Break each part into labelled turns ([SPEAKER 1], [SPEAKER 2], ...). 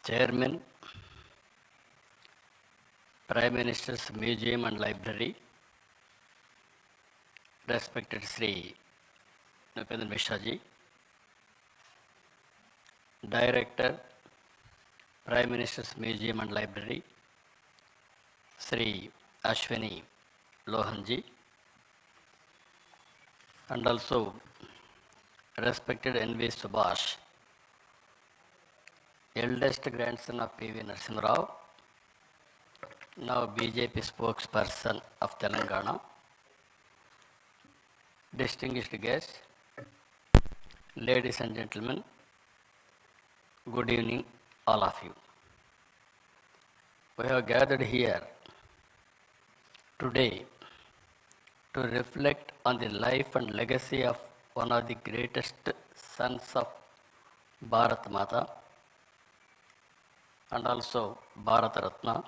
[SPEAKER 1] Chairman, Prime Minister's Museum and Library, respected Sri Nupendra Mishra ji, Director, Prime Minister's Museum and Library, Sri Ashwini Lohan ji, and also respected N.V. Subhash, eldest grandson of P.V. Narasimha Rao, now BJP spokesperson of Telangana, distinguished guests, ladies and gentlemen, good evening, all of you. We have gathered here today to reflect on the life and legacy of one of the greatest sons of Bharat Mata and also Bharat Ratna,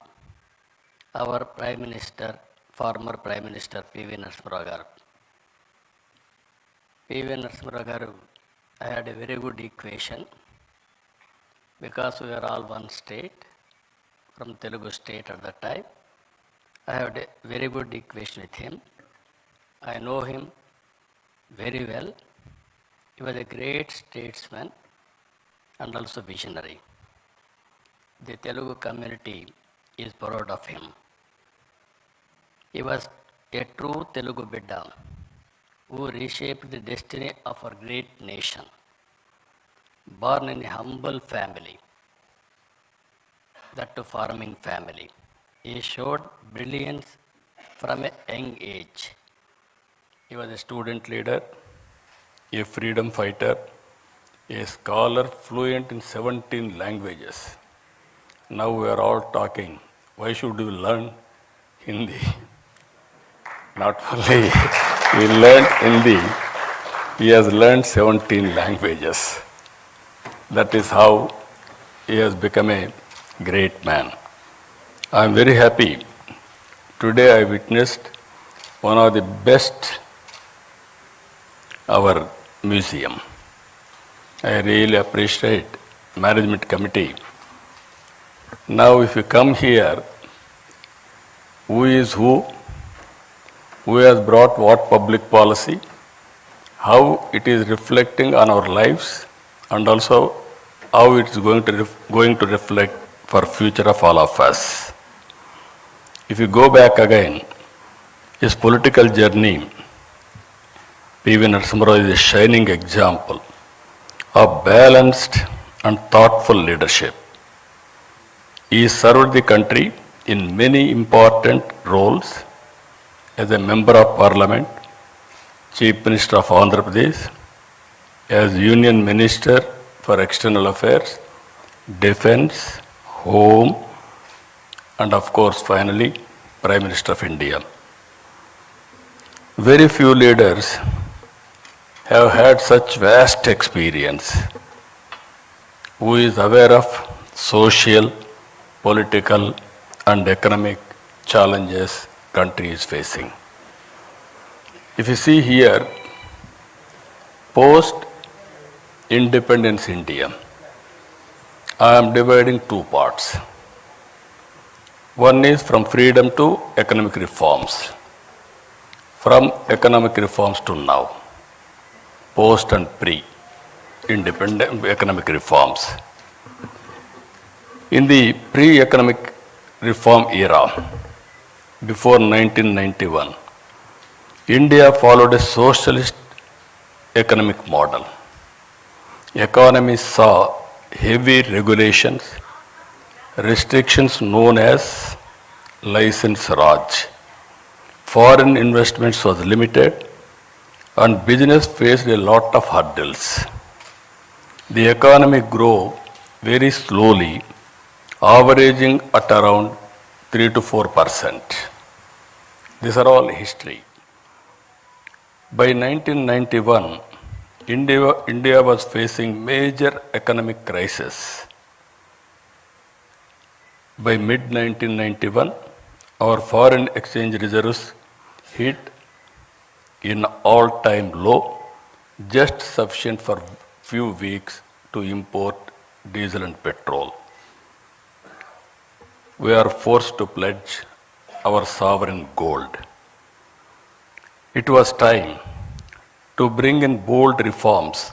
[SPEAKER 1] our Prime Minister, former Prime Minister P.V. Narasimha Rao garu. P.V. Narasimha Rao garu, I had a very good equation because we were all one state, from Telugu state at that time. I had a very good equation with him. I know him very well. He was a great statesman and also visionary. The Telugu community is proud of him. He was a true Telugu Bidda who reshaped the destiny of our great nation. Born in a humble family, that to farming family, he showed brilliance from a young age. He was a student leader, a freedom fighter, a scholar fluent in 17 languages. Now we are all talking, why should we learn Hindi? Not only he learned Hindi, he has learned 17 languages. That is how he has become a great man. I am very happy. Today I witnessed one of the best our museum. I really appreciate management committee. Now if you come here, who is who has brought what public policy, how it is reflecting on our lives, and also how it is going to reflect for future of all of us. If you go back again, his political journey, P.V. Narasimha Rao is a shining example of balanced and thoughtful leadership. He served the country in many important roles as a member of parliament, Chief Minister of Andhra Pradesh, as Union Minister for External Affairs, Defence, Home, and of course finally Prime Minister of India. Very few leaders have had such vast experience, who is aware of social, political and economic challenges country is facing. If you see here, post-independence India, I am dividing two parts. One is from freedom to economic reforms. From economic reforms to now, post and pre-independent economic reforms. In the pre-economic reform era, before 1991, India followed a socialist economic model. Economy saw heavy regulations, restrictions known as license Raj. Foreign investments was limited and business faced a lot of hurdles. The economy grew very slowly, averaging at around 3 to 4%. These are all history. By 1991, India was facing major economic crisis. By mid-1991, our foreign exchange reserves hit an all-time low, just sufficient for few weeks to import diesel and petrol. we are forced to pledge our sovereign gold. It was time to bring in bold reforms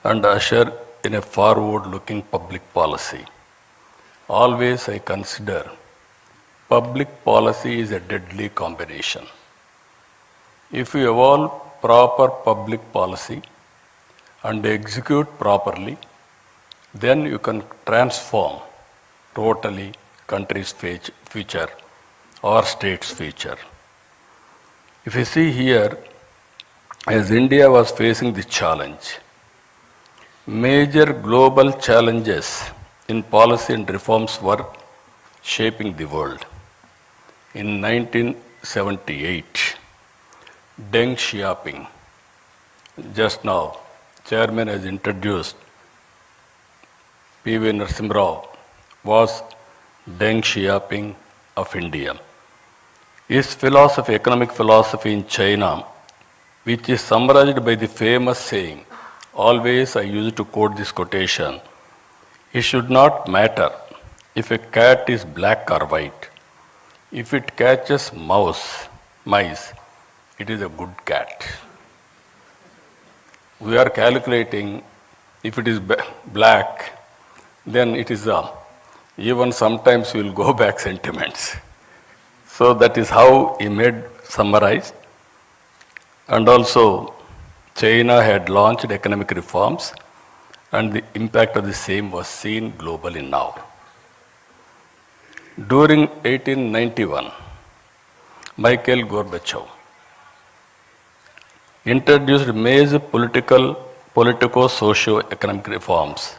[SPEAKER 1] and usher in a forward-looking public policy. Always I consider public policy is a deadly combination. If you evolve proper public policy and execute properly, then you can transform totally country's future or state's future. If you see here, as India was facing the challenge, major global challenges in policy and reforms were shaping the world. In 1978, Deng Xiaoping, just now, Chairman has introduced P.V. Narasimha Rao, was Deng Xiaoping of India. His philosophy, economic philosophy in China, which is summarized by the famous saying, always I used to quote this quotation, it should not matter if a cat is black or white. If it catches mice, it is a good cat. We are calculating if it is black, then it is even sometimes we will go back sentiments. So that is how he made summarized. And also China had launched economic reforms and the impact of the same was seen globally now. During 1891, Mikhail Gorbachev introduced major politico-socio-economic reforms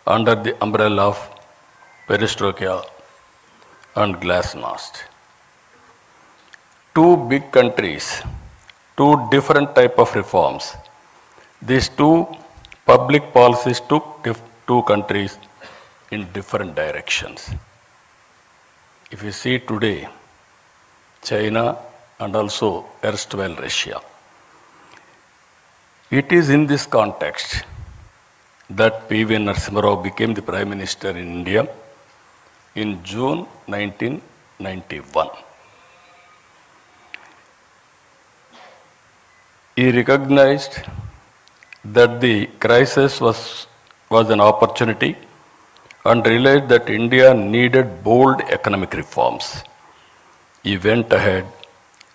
[SPEAKER 1] under the umbrella of perestroika and glasnost. Two big countries, two different type of reforms. These two public policies took two countries in different directions. If you see today, China and also erstwhile Russia, it is in this context that P.V. Narasimha Rao became the Prime Minister in India in June 1991. He recognized that the crisis was an opportunity and realized that India needed bold economic reforms. He went ahead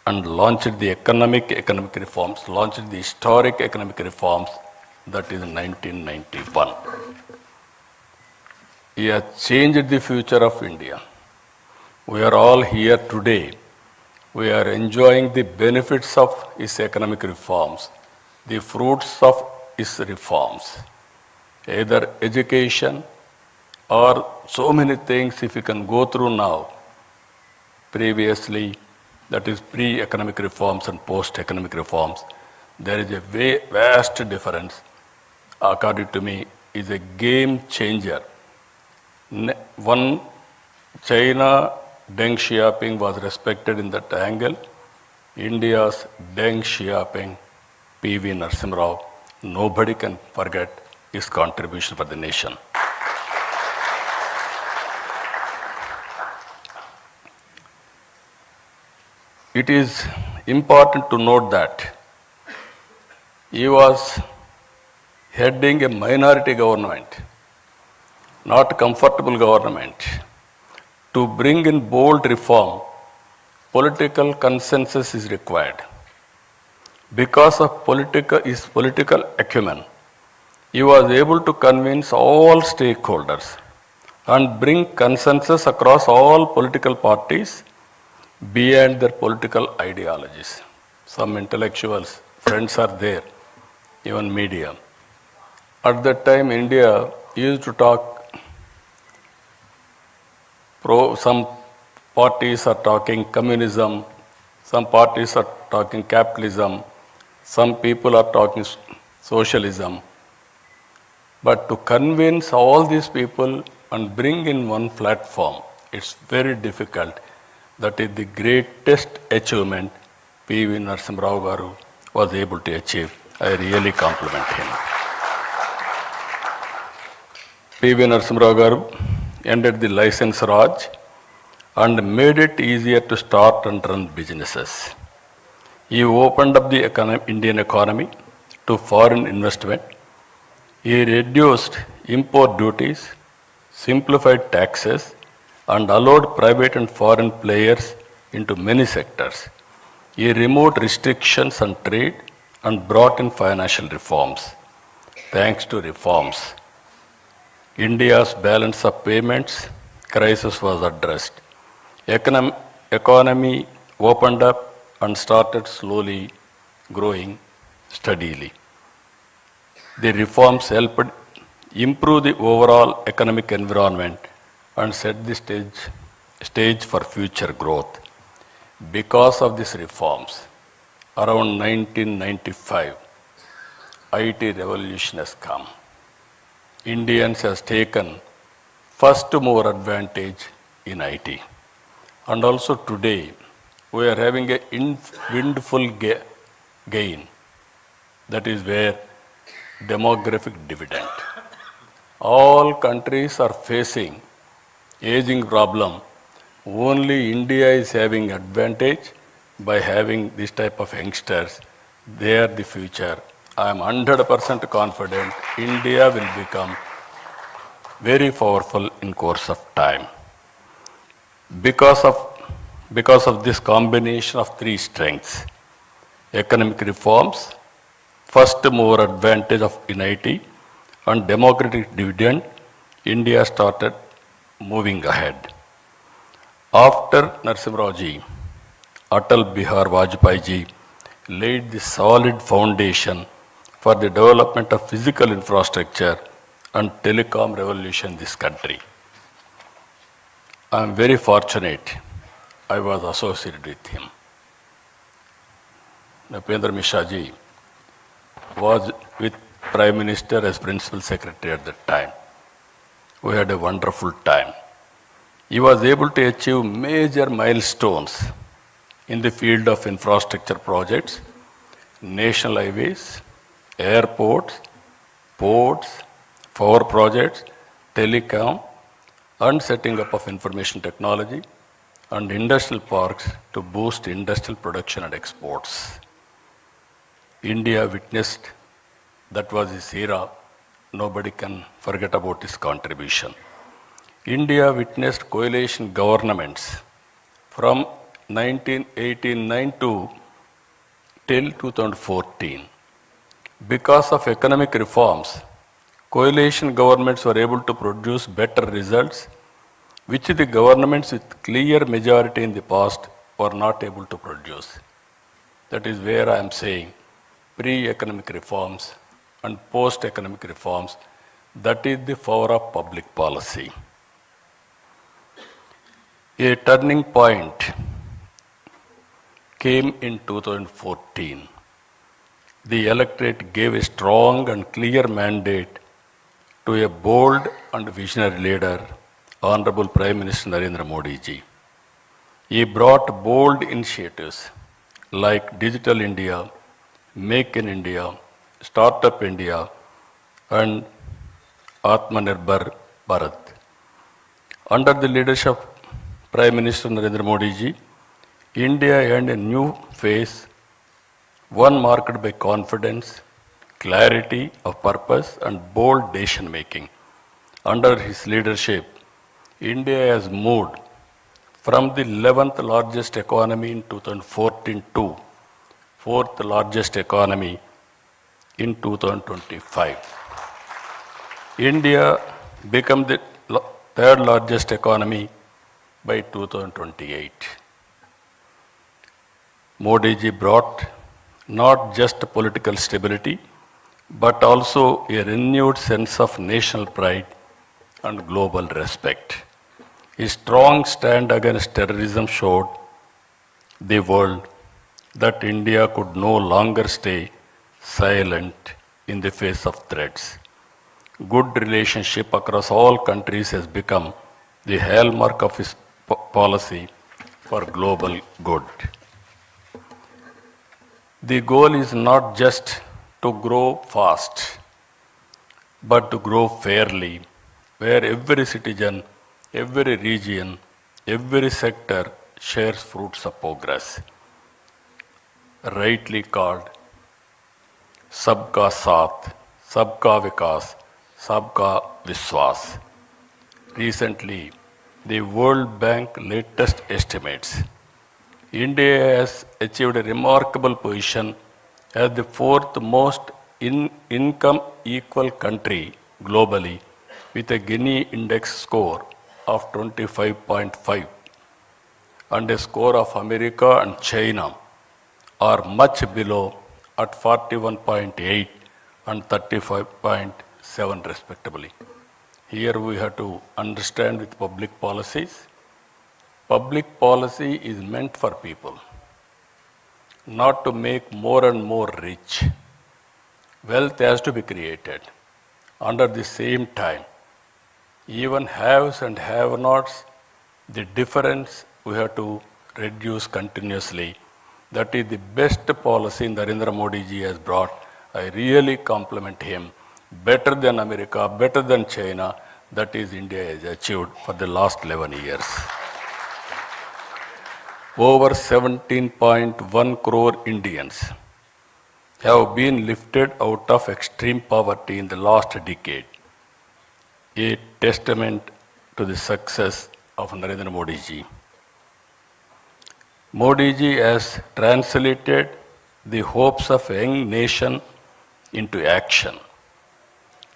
[SPEAKER 1] and launched the economic reforms, launched the historic economic reforms, that is in 1991. He has changed the future of India. We are all here today. We are enjoying the benefits of his economic reforms, the fruits of his reforms, either education or so many things if you can go through now. Previously, that is pre-economic reforms and post-economic reforms, there is a vast difference. According to me, is a game changer. One, China, Deng Xiaoping was respected in that angle. India's Deng Xiaoping, P.V. Narasimha Rao, nobody can forget his contribution for the nation. It is important to note that he was heading a minority government, not comfortable government. To bring in bold reform, political consensus is required. Because of his political acumen, he was able to convince all stakeholders and bring consensus across all political parties beyond their political ideologies. Some intellectuals, friends are there, even media. At that time, India used to talk some parties are talking communism, some parties are talking capitalism, some people are talking socialism. But to convince all these people and bring in one platform, it's very difficult. That is the greatest achievement P.V. Narasimha Rao garu was able to achieve. I really compliment him. P.V. Narasimha Rao garu ended the license Raj and made it easier to start and run businesses. He opened up the Indian economy to foreign investment. He reduced import duties, simplified taxes, and allowed private and foreign players into many sectors. He removed restrictions on trade and brought in financial reforms. Thanks to reforms, India's balance of payments crisis was addressed. Economy opened up and started slowly growing steadily. The reforms helped improve the overall economic environment and set the stage for future growth. Because of these reforms, around 1995, IT revolution has come. Indians has taken first mover advantage in IT. And also today, we are having a windfall gain. That is where demographic dividend. All countries are facing aging problem. Only India is having advantage by having this type of youngsters. They are the future. I am 100% confident India will become very powerful in course of time. Because of this combination of three strengths, economic reforms, first mover advantage of in IT, and democratic dividend, India started moving ahead. After Narasimha Rao ji, Atal Bihar Vajpayee ji laid the solid foundation for the development of physical infrastructure and telecom revolution in this country. I am very fortunate I was associated with him. Napendra Mishra ji was with Prime Minister as Principal Secretary at that time. We had a wonderful time. He was able to achieve major milestones in the field of infrastructure projects, national highways, airports, ports, power projects, telecom, and setting up of information technology and industrial parks to boost industrial production and exports. India witnessed, that was his era, nobody can forget about his contribution. India witnessed coalition governments from 1989 till 2014. Because of economic reforms, coalition governments were able to produce better results, which the governments with clear majority in the past were not able to produce. That is where I am saying pre-economic reforms and post-economic reforms, that is the power of public policy. A turning point came in 2014. The electorate gave a strong and clear mandate to a bold and visionary leader, Honorable Prime Minister Narendra Modi ji. He brought bold initiatives like Digital India, Make in India, Startup India, and Atmanirbhar Bharat. Under the leadership of Prime Minister Narendra Modi ji, India earned a new phase, one marked by confidence, clarity of purpose, and bold decision making. Under his leadership, India has moved from the 11th largest economy in 2014 to 4th largest economy in 2025. India became the third largest economy by 2028. Modi ji brought not just political stability, but also a renewed sense of national pride and global respect. His strong stand against terrorism showed the world that India could no longer stay silent in the face of threats. Good relationship across all countries has become the hallmark of his policy for global good. The goal is not just to grow fast, but to grow fairly, where every citizen, every region, every sector shares fruits of progress, rightly called Sabka Saath, Sabka Vikas, Sabka Viswas. Recently, the World Bank latest estimates, India has achieved a remarkable position as the fourth most income equal country globally with a Gini index score of 25.5 and a score of America and China are much below at 41.8 and 35.7 respectively. Here we have to understand with public policies. Public policy is meant for people, not to make more and more rich. Wealth has to be created. Under the same time, even haves and have-nots, the difference we have to reduce continuously. That is the best policy Narendra Modi ji has brought. I really compliment him. Better than America, better than China, that is India has achieved for the last 11 years. Over 17.1 crore Indians have been lifted out of extreme poverty in the last decade, a testament to the success of Narendra Modi ji. Modi ji has translated the hopes of a young nation into action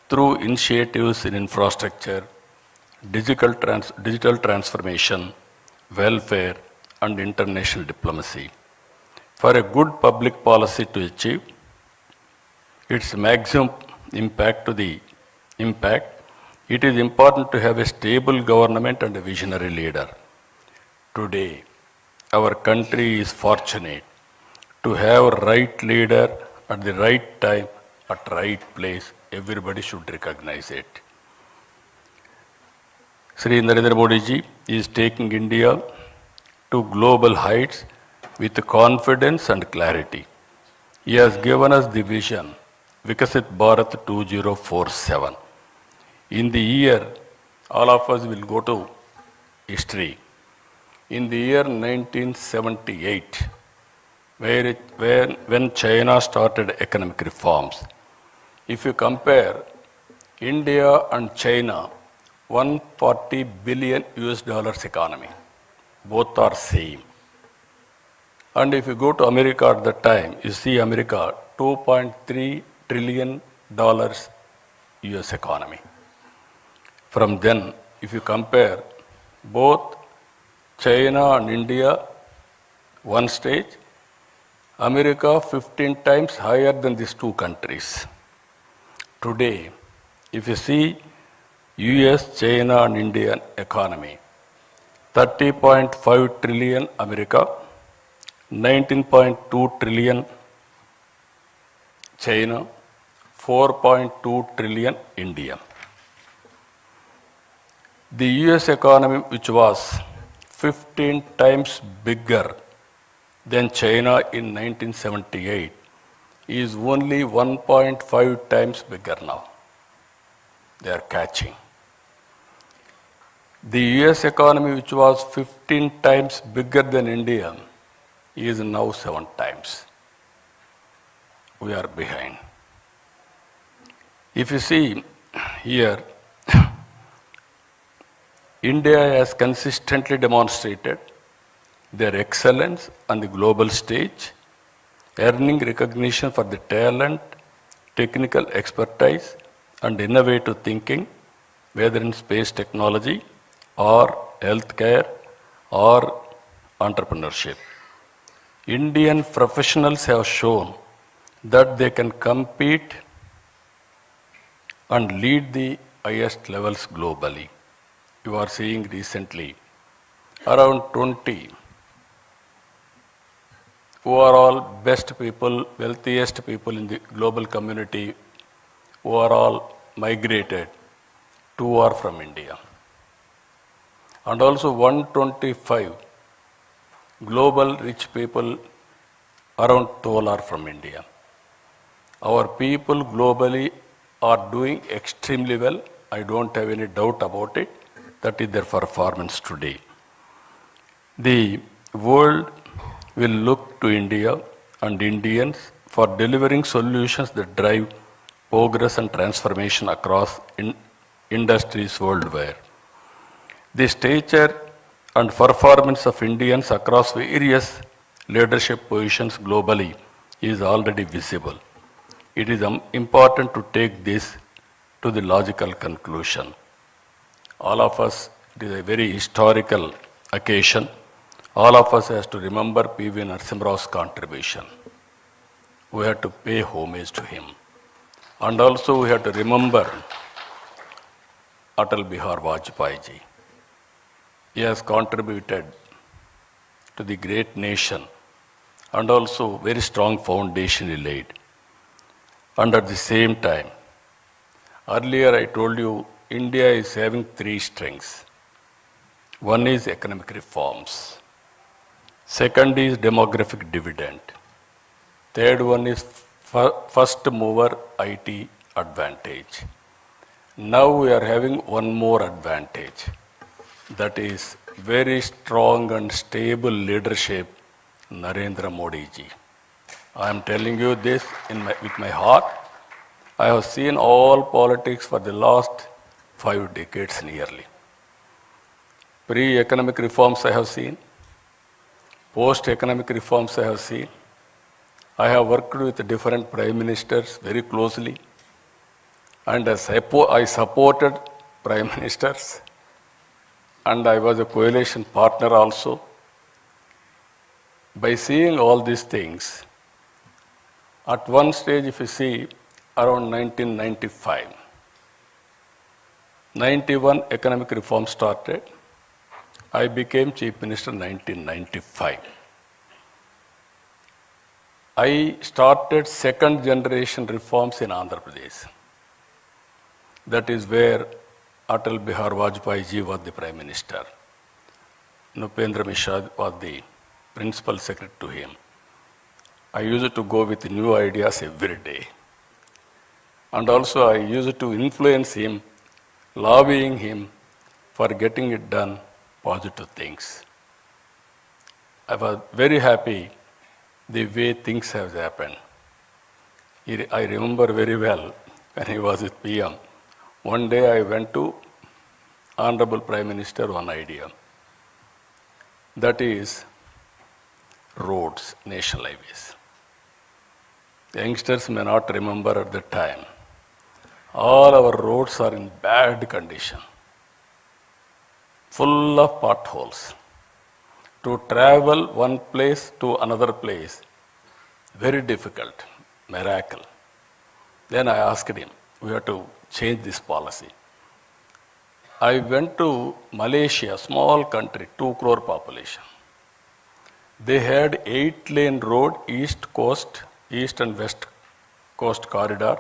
[SPEAKER 1] through initiatives in infrastructure, digital transformation, welfare, and international diplomacy. For a good public policy to achieve its maximum impact, it is important to have a stable government and a visionary leader. Today, our country is fortunate to have a right leader at the right time, at right place. Everybody should recognize it. Sri Narendra Modi ji is taking India to global heights with confidence and clarity. He has given us the vision, Vikasit Bharat 2047. In the year, all of us will go to history. In the year 1978, when China started economic reforms, if you compare India and China, 140 billion US dollars economy, both are same. And if you go to America at that time, you see America, $2.3 trillion US economy. From then, if you compare both China and India, one stage, America 15 times higher than these two countries. Today, if you see US, China and Indian economy, 30.5 trillion America, 19.2 trillion China, 4.2 trillion India. The US economy, which was 15 times bigger than China in 1978, is only 1.5 times bigger now. They are catching. The US economy, which was 15 times bigger than India, is now 7 times. We are behind. If you see here, India has consistently demonstrated their excellence on the global stage, earning recognition for the talent, technical expertise, and innovative thinking, whether in space technology or healthcare or entrepreneurship. Indian professionals have shown that they can compete and lead the highest levels globally. You are seeing recently around 20 who are all best people, wealthiest people in the global community, who are all migrated, 2 are from India. And also 125 global rich people, around 12 are from India. Our people globally are doing extremely well. I don't have any doubt about it. That is their performance today. The world will look to India and Indians for delivering solutions that drive progress and transformation across industries worldwide. The stature and performance of Indians across various leadership positions globally is already visible. It is important to take this to the logical conclusion. All of us, it is a very historical occasion. All of us has to remember P.V. Narasimha Rao's contribution. We have to pay homage to him. And also we have to remember Atal Bihar Vajpayee ji. He has contributed to the great nation and also very strong foundation he laid. And at the same time, earlier I told you India is having three strengths. One is economic reforms. Second is demographic dividend. Third one is first mover IT advantage. Now we are having one more advantage. That is very strong and stable leadership, Narendra Modi ji. I am telling you this with my heart. I have seen all politics for the last 5 decades nearly. Pre-economic reforms I have seen. Post-economic reforms I have seen. I have worked with different prime ministers very closely. And I supported prime ministers. And I was a coalition partner also. By seeing all these things, at one stage if you see, around 1995, 91 economic reform started. I became Chief Minister in 1995. I started second generation reforms in Andhra Pradesh. That is where Atal Bihar Vajpayee ji was the Prime Minister. Nupendra Mishra was the Principal Secretary to him. I used to go with new ideas every day. And also I used to influence him, lobbying him for getting it done, positive things. I was very happy the way things have happened. I remember very well when he was with PM. One day I went to Honorable Prime Minister one idea. That is roads, national highways. The youngsters may not remember at the time. All our roads are in bad condition, full of potholes. To travel one place to another place, very difficult, miracle. Then I asked him, we have to change this policy. I went to Malaysia, small country, 2 crore population. They had 8-lane road, east and west coast corridor,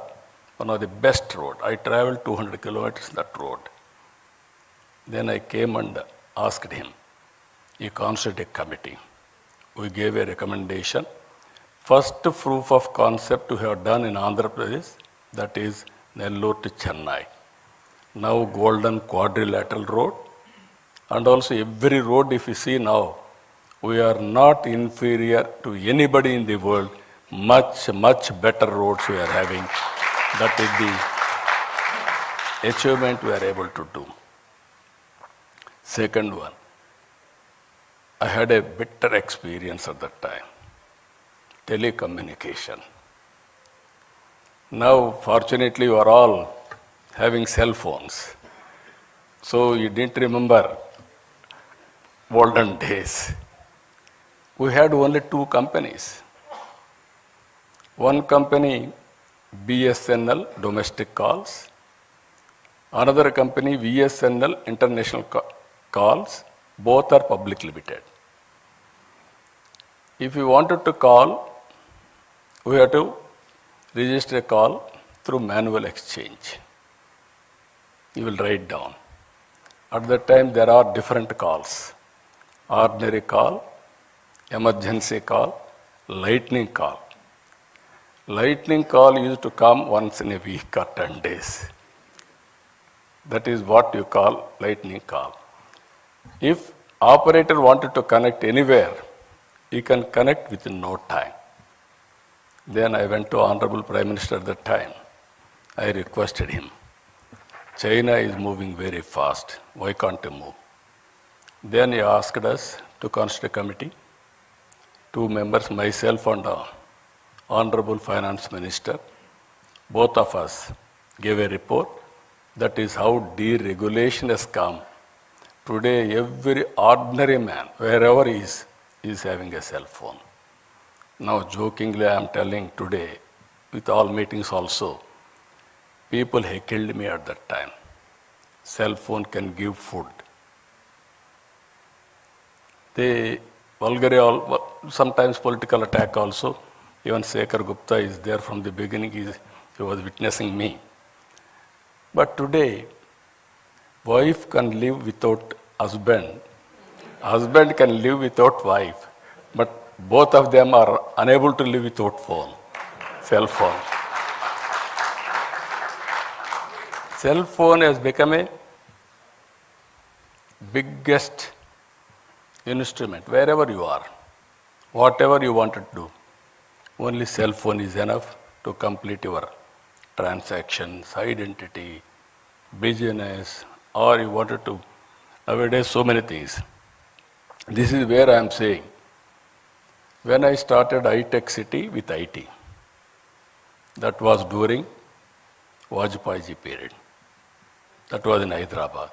[SPEAKER 1] one of the best road. I traveled 200 kilometers that road. Then I came and asked him, he constituted a committee. We gave a recommendation. First proof of concept we have done in Andhra Pradesh, that is Nellore to Chennai. Now golden quadrilateral road. And also every road if you see now, we are not inferior to anybody in the world. Much, much better roads we are having. That is the achievement we are able to do. Second one, I had a bitter experience at that time. Telecommunication. Now, fortunately, you are all having cell phones. So you didn't remember olden days. We had only 2 companies. One company, BSNL, domestic calls. Another company, VSNL, international calls. Both are public limited. If you wanted to call, we have to register a call through manual exchange. You will write down. At that time, there are different calls. Ordinary call, emergency call, lightning call. Lightning call used to come once in a week or 10 days. That is what you call lightning call. If Operator wanted to connect anywhere, he can connect within no time. Then I went to Honorable Prime Minister at that time. I requested him, China is moving very fast, why can't you move? Then he asked us to constitute a committee, 2 members, myself and Honorable Finance Minister. Both of us gave a report. That is how deregulation has come. Today, every ordinary man, wherever he is having a cell phone. Now, jokingly, I am telling today, with all meetings also, people heckled me at that time. Cell phone can give food. They vulgarly, sometimes political attack also. Even Shekhar Gupta is there from the beginning, he was witnessing me. But today, wife can live without husband, husband can live without wife, but both of them are unable to live without phone, cell phone. Cell phone has become a biggest instrument, wherever you are, whatever you want to do. Only cell phone is enough to complete your transactions, identity, business, or you wanted to, nowadays so many things. This is where I am saying, when I started high-tech city with IT, that was during Vajpayee period. That was in Hyderabad.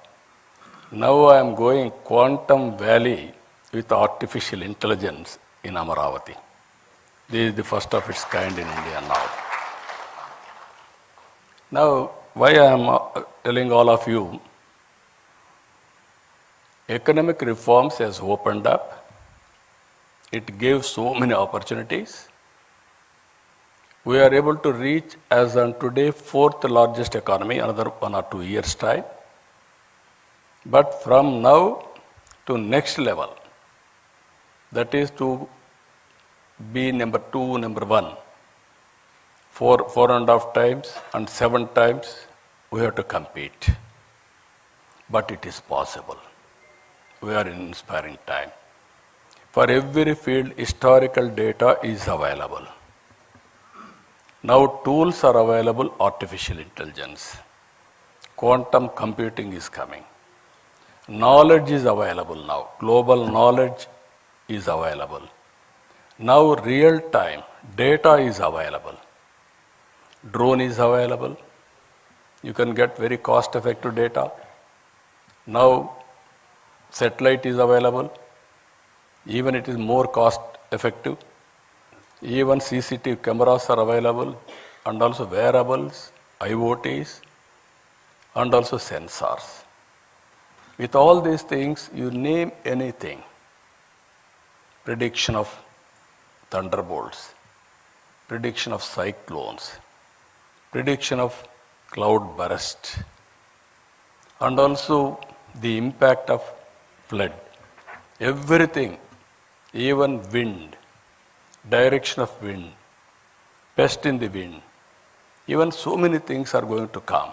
[SPEAKER 1] Now I am going quantum valley with artificial intelligence in Amaravati. This is the first of its kind in India now. Now, why I am telling all of you, economic reforms has opened up. It gave so many opportunities. We are able to reach, as on today, 4th largest economy, another 1 or 2 years' time. But from now to next level, that is to be number 2, number 1, 4.5 times and 7 times, we have to compete. But it is possible. We are in inspiring time. For every field, historical data is available. Now tools are available, artificial intelligence. Quantum computing is coming. Knowledge is available now. Global knowledge is available. Now real time data is available. Drone is available. You can get very cost effective data. Now satellite is available. Even it is more cost effective. Even CCTV cameras are available, and also wearables, IoTs, and also sensors. With all these things, you name anything. Prediction of thunderbolts, prediction of cyclones, prediction of cloud burst, and also the impact of flood. Everything, even wind, direction of wind, pest in the wind, even so many things are going to come.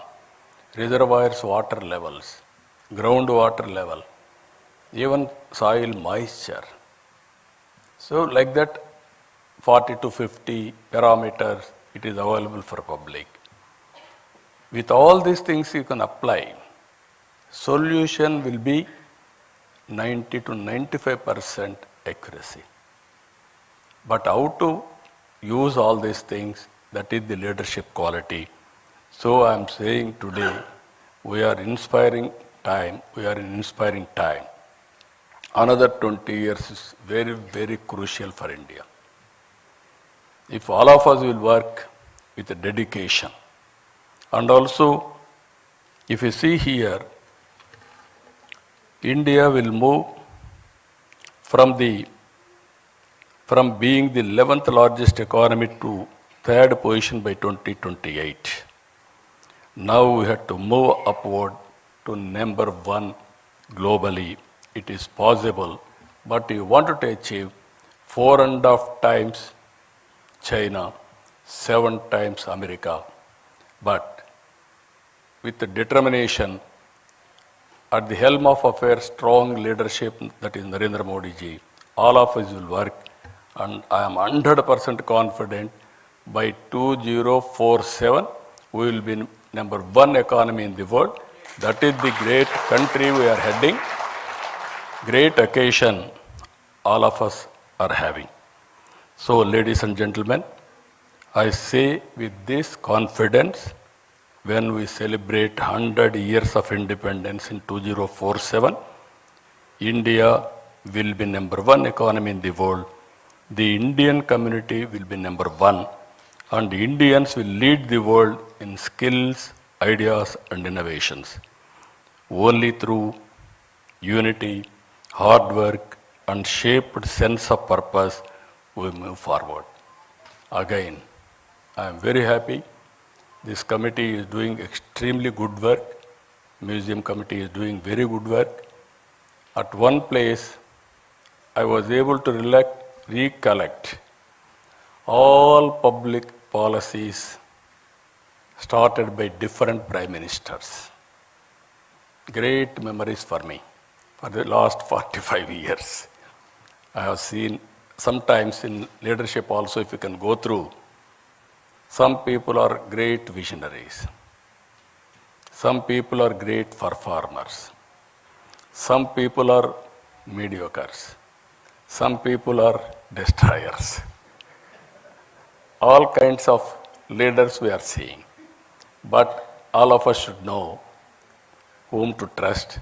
[SPEAKER 1] Reservoirs, water levels, groundwater level, even soil moisture. So like that, 40 to 50 parameters, it is available for public. With all these things you can apply, solution will be 90 to 95% accuracy. But how to use all these things, that is the leadership quality. So I am saying today, we are inspiring time, we are in inspiring time. Another 20 years is very, very crucial for India. If all of us will work with a dedication, and also if you see here, India will move from being the 11th largest economy to 3rd position by 2028. Now we have to move upward to number 1 globally. It is possible, but you wanted to achieve 4.5 times China, 7 times America. But with the determination, at the helm of affairs, strong leadership, that is Narendra Modi ji, all of us will work, and I am 100% confident by 2047 we will be number one economy in the world. That is the great country we are heading, great occasion all of us are having. So, ladies and gentlemen, I say with this confidence, when we celebrate 100 years of independence in 2047, India will be number one economy in the world. The Indian community will be number one, and Indians will lead the world in skills, ideas, and innovations. Only through unity, hard work, and shaped sense of purpose, we move forward. Again, I am very happy. This committee is doing extremely good work. Museum committee is doing very good work. At one place, I was able to recollect all public policies started by different prime ministers. Great memories for me for the last 45 years. I have seen sometimes in leadership also, if you can go through, some people are great visionaries. Some people are great performers. Some people are mediocres. Some people are destroyers. All kinds of leaders we are seeing. But all of us should know whom to trust,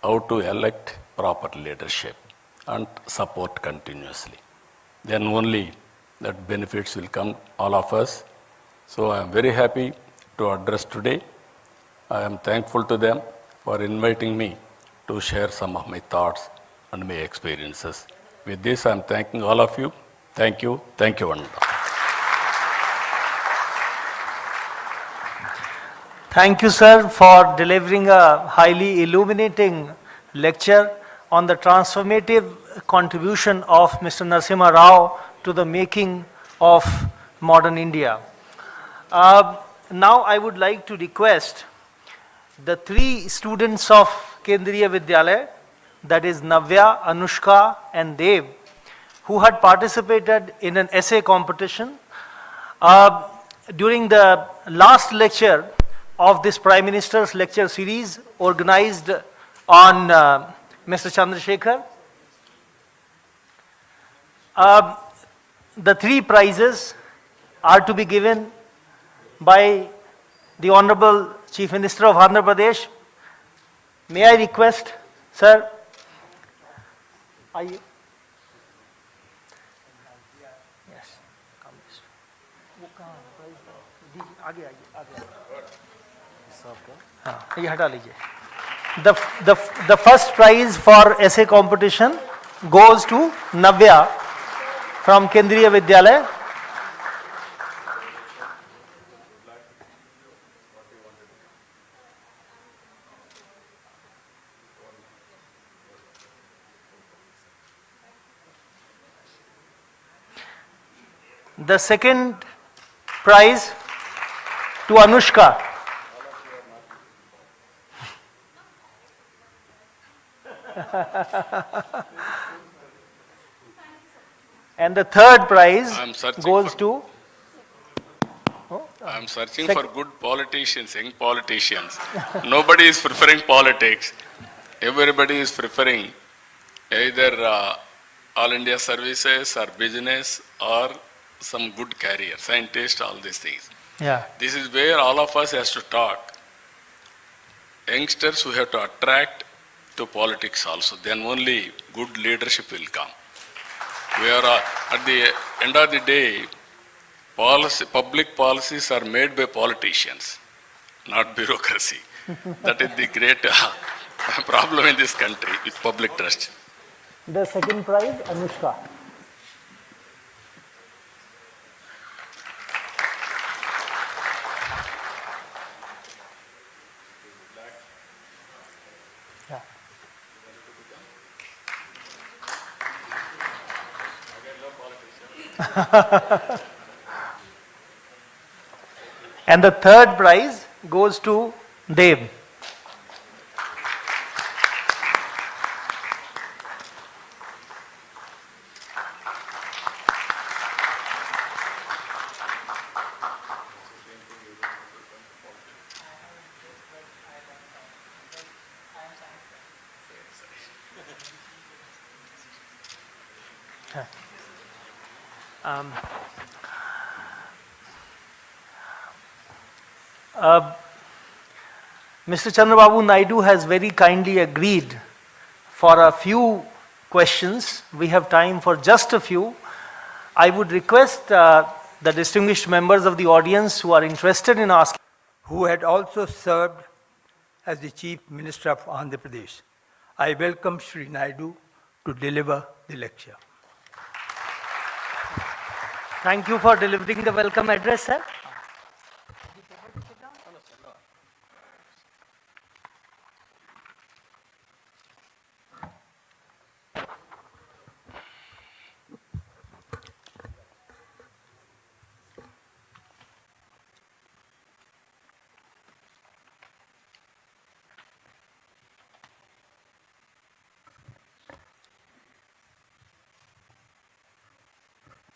[SPEAKER 1] how to elect proper leadership, and support continuously. Then only that benefits will come all of us. So I am very happy to address today. I am thankful to them for inviting me to share some of my thoughts and my experiences. With this, I am thanking all of you. Thank you. Thank you, Andhra.
[SPEAKER 2] Thank you, sir, for delivering a highly illuminating lecture on the transformative contribution of Mr. Narasimha Rao to the making of modern India. Now I would like to request the three students of Kendriya Vidyalaya, that is Navya, Anushka and Dev, who had participated in an essay competition. During the last lecture of this Prime Minister's lecture series organized on Mr. Chandrasekhar, the three prizes are to be given by the Honorable Chief Minister of Andhra Pradesh. May I request, sir, are you? Yes, come this. वो कहाँ है prize? जी आगे आइए, आगे आइए। ये हटा लीजिए। The first prize for essay competition goes to Navya from Kendriya Vidyalaya. The second prize to Anushka. And the third prize goes to...
[SPEAKER 1] I am searching for good politicians, young politicians. Nobody is preferring politics. Everybody is preferring either all India services or business or some good career, scientist, all these things.
[SPEAKER 2] Yeah.
[SPEAKER 1] This is where all of us has to talk. Youngsters, we have to attract to politics also. Then only good leadership will come. We are at the end of the day, public policies are made by politicians, not bureaucracy. That is the great problem in this country with public trust.
[SPEAKER 2] The second prize, Anushka. And the third prize goes to Dev. Um, Mr. Chandrababu Naidu has very kindly agreed for a few questions. We have time for just a few. I would request the distinguished members of the audience who are interested in asking,
[SPEAKER 3] who had also served as the Chief Minister of Andhra Pradesh. I welcome Shri Naidu to deliver the lecture.
[SPEAKER 2] Thank you for delivering the welcome address, sir.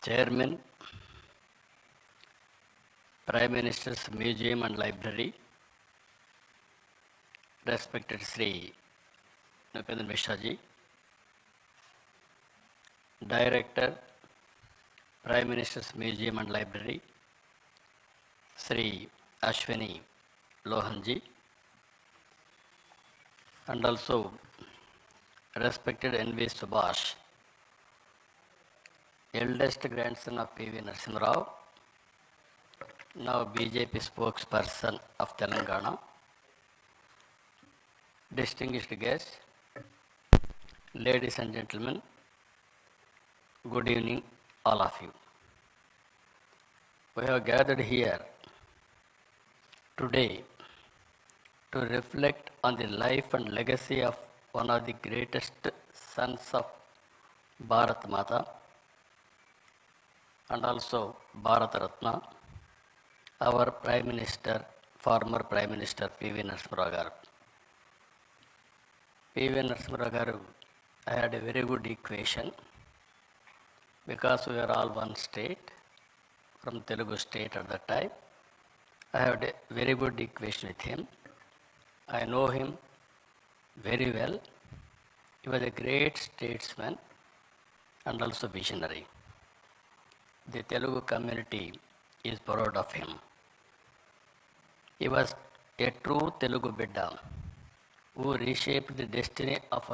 [SPEAKER 4] Chairman, Prime Minister's Museum and Library, respected Sri Nupendra Mishra ji, Director, Prime Minister's Museum and Library, Sri Ashwini Lohan ji, and also respected N.V. Subhash, eldest grandson of P.V. Narasimha Rao, now BJP spokesperson of Telangana, distinguished guests, ladies and gentlemen, good evening, all of you. We have gathered here today to reflect on the life and legacy of one of the greatest sons of Bharat Mata and also Bharat Ratna, our Prime Minister, former Prime Minister P.V. Narasimha Rao garu. P.V. Narasimha Rao garu, I had a very good equation because we are all one state, from Telugu state at that time. I had a very good equation with him. I know him very well. He was a great statesman and also visionary. The Telugu community is proud of him. He was a true Telugu Bidda who reshaped the destiny of